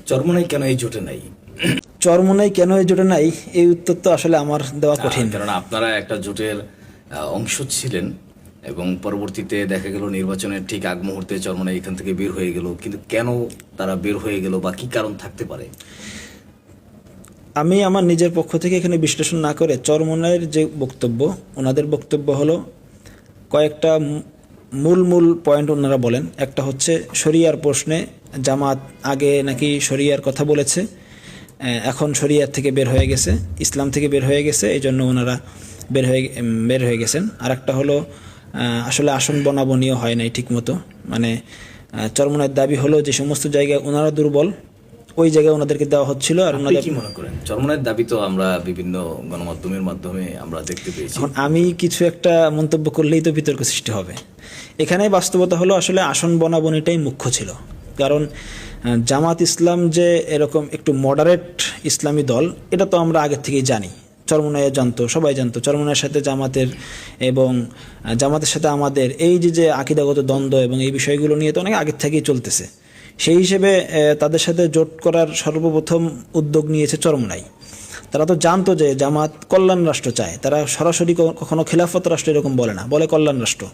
চরমোনাই কেন এই জোটে নাই? চরমোনাই কেন এই জোটে নাই, এই উত্তর তো আসলে আমার দেওয়া কঠিন। কারণ আপনারা একটা জোটের অংশ ছিলেন এবং পরবর্তীতে দেখা গেল নির্বাচনের ঠিক আগ মুহূর্তে চরমোনাই এখান থেকে বের হয়ে গেল, কিন্তু কেন তারা বের হয়ে গেল বা কি কারণ থাকতে পারে? আমি আমার নিজের পক্ষ থেকে এখানে বিশ্লেষণ না করে চরমোনাইয়ের যে বক্তব্য, ওনাদের বক্তব্য হলো কয়েকটা মূল পয়েন্ট ওনারা বলেন। একটা হচ্ছে শরিয়ার প্রশ্নে জামাত আগে নাকি শরিয়ার কথা বলেছে, এখন শরিয়ার থেকে বের হয়ে গেছে, ইসলাম থেকে বের হয়ে গেছে, এই জন্য ওনারা বের হয়ে গেছেন। আর একটা হলো আসলে আসন বনাবনীয় হয় নাই ঠিক মতো। মানে চরমোনাইয়ের দাবি হলো যে সমস্ত জায়গায় ওনারা দুর্বল, ওই জায়গায় ওনাদেরকে দেওয়া হচ্ছিল। আর আপনি কি মনে করেন? চরমোনাইয়ের দাবি তো আমরা বিভিন্ন গণমাধ্যমের মাধ্যমে আমরা দেখতে পেয়েছি। এখন আমি কিছু একটা মন্তব্য করলেই তো বিতর্ক সৃষ্টি হবে। এখানে বাস্তবতা হলো আসলে আসন বনাবনিটাই মুখ্য ছিল। কারণ জামাত ইসলাম যে এরকম একটু মডারেট ইসলামী দল, এটা তো আমরা আগের থেকেই জানি। চরমোনাইয়ে জানতো, সবাই জানতো চরমোনাইয়ের সাথে জামাতের এবং জামাতের সাথে আমাদের এই যে আকিদাগত দ্বন্দ্ব এবং এই বিষয়গুলো নিয়ে তো অনেক আগের থেকেই চলতেছে। সেই হিসেবে তাদের সাথে জোট করার সর্বপ্রথম উদ্যোগ নিয়েছে চরমোনাই। তারা তো জানতো যে জামাত কল্যাণ রাষ্ট্র চায়, তারা সরাসরি কখনো খেলাফত রাষ্ট্র এরকম বলে না, বলে কল্যাণ রাষ্ট্র।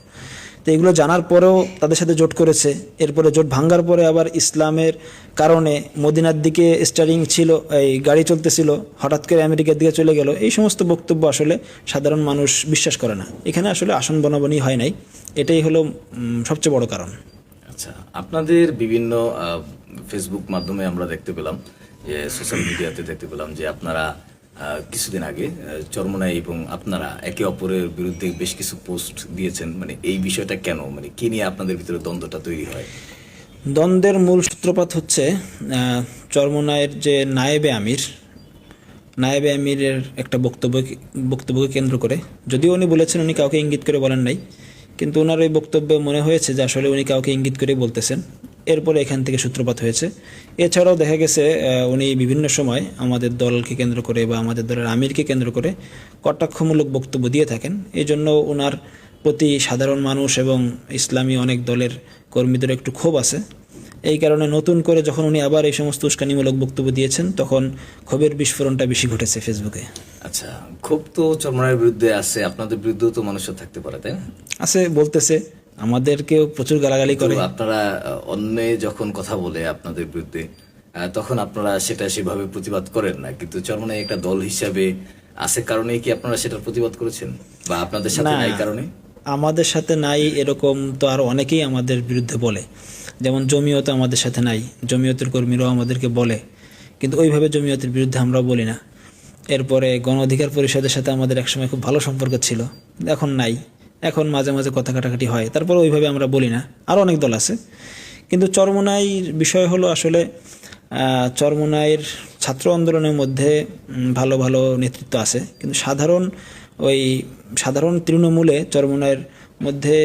তো এগুলো জানার পরেও তাদের সাথে জোট করেছে। এরপরে জোট ভাঙ্গার পরে আবার ইসলামের কারণে মদিনার দিকে স্টারিং ছিল, এই গাড়ি চলতেছিল, হঠাৎ করে আমেরিকার দিকে চলে গেল। এই সমস্ত বক্তব্য আসলে সাধারণ মানুষ বিশ্বাস করে না। এখানে আসলে আসন বনাবনি হয় নাই, এটাই হলো সবচেয়ে বড় কারণ। আচ্ছা, আপনাদের বিভিন্ন ফেসবুক মাধ্যমে আমরা দেখতে পেলাম, যে সোশ্যাল মিডিয়াতে দেখতে পেলাম যে আপনারা কিছুদিন আগে চরমোনাই এবং আপনারা একে অপরের বিরুদ্ধে বেশ কিছু পোস্ট দিয়েছেন। মানে এই বিষয়টা কেন, মানে কি নিয়ে আপনাদের ভিতরে দ্বন্দ্বটা তৈরি হয়? দ্বন্দ্বের মূল সূত্রপাত হচ্ছে চরমোনাইয়ের যে নায়েবে আমিরের একটা বক্তব্যকে কেন্দ্র করে। যদিও উনি বলেছেন উনি কাউকে ইঙ্গিত করে বলেন নাই, কিন্তু ওনার ওই বক্তব্যে মনে হয়েছে যে আসলে উনি কাউকে ইঙ্গিত করে বলতেছেন। এরপরে এখান থেকে সূত্রপাত হয়েছে। এছাড়াও দেখা গেছে উনি বিভিন্ন সময় আমাদের দলকে কেন্দ্র করে বা আমাদের দলের আমিরকে কেন্দ্র করে কটাক্ষমূলক বক্তব্য দিয়ে থাকেন। এই জন্য ওনার প্রতি সাধারণ মানুষ এবং ইসলামী অনেক দলের কর্মীদের একটু ক্ষোভ আছে। এই কারণে নতুন করে যখন উনি আবার এই সমস্ত উস্কানিমূলক বক্তব্য দিয়েছেন, তখন ক্ষোভের বিস্ফোরণটা বেশি ঘটেছে ফেসবুকে। আচ্ছা, ক্ষোভ তো চরমোনাইয়ের বিরুদ্ধে আছে, আপনাদের বিরুদ্ধেও তো মানুষের থাকতে পারে, তাই না? আছে, বলতেছে, আমাদেরকেও প্রচুর গালাগালি করে। আপনারা অন্য যখন কথা বলে আপনাদের বিরুদ্ধে, তখন আপনারা সেটা সেভাবে প্রতিবাদ করেন না, কিন্তু চরমোনাই একটা দল হিসাবে আছে কারণে কি আপনারা সেটার প্রতিবাদ করেছেন, বা আপনাদের সাথে নাই কারণে? আমাদের সাথে নাই এরকম তো আরো অনেকেই আমাদের বিরুদ্ধে বলে। যেমন জমিয়ত আমাদের সাথে নাই, জমিয়তের কর্মীরাও আমাদেরকে বলে, কিন্তু ওইভাবে জমিয়তের বিরুদ্ধে আমরা বলি না। এরপরে গণ অধিকার পরিষদের সাথে আমাদের একসময় খুব ভালো সম্পর্ক ছিল, এখন নাই। এখন মাঝে মাঝে কথা কাটাকাটি হয়, তারপর ওইভাবে আমরা বলি না। আরও অনেক দল আছে। কিন্তু চরমোনাইয়ের বিষয় হলো আসলে চরমোনাইয়ের ছাত্র আন্দোলনের মধ্যে ভালো ভালো নেতৃত্ব আছে, কিন্তু সাধারণ তৃণমূলে চরমোনাইয়ের মধ্যে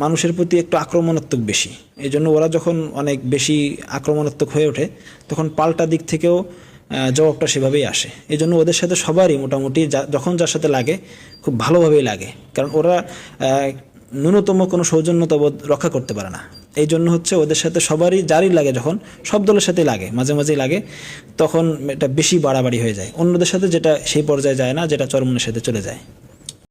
মানুষের প্রতি একটু আক্রমণাত্মক বেশি। এই জন্য ওরা যখন অনেক বেশি আক্রমণাত্মক হয়ে ওঠে, তখন পাল্টা দিক থেকেও জবাবটা সেভাবেই আসে। এই জন্য ওদের সাথে সবারই মোটামুটি যখন যার সাথে লাগে খুব ভালোভাবেই লাগে, কারণ ওরা ন্যূনতম কোনো সৌজন্যতাবোধ রক্ষা করতে পারে না। এই জন্য হচ্ছে ওদের সাথে সবারই যারই লাগে, যখন সব দলের সাথেই লাগে, মাঝে মাঝেই লাগে, তখন এটা বেশি বাড়াবাড়ি হয়ে যায়। অন্যদের সাথে যেটা সেই পর্যায়ে যায় না, যেটা চরমোনাইয়ের সাথে চলে যায়।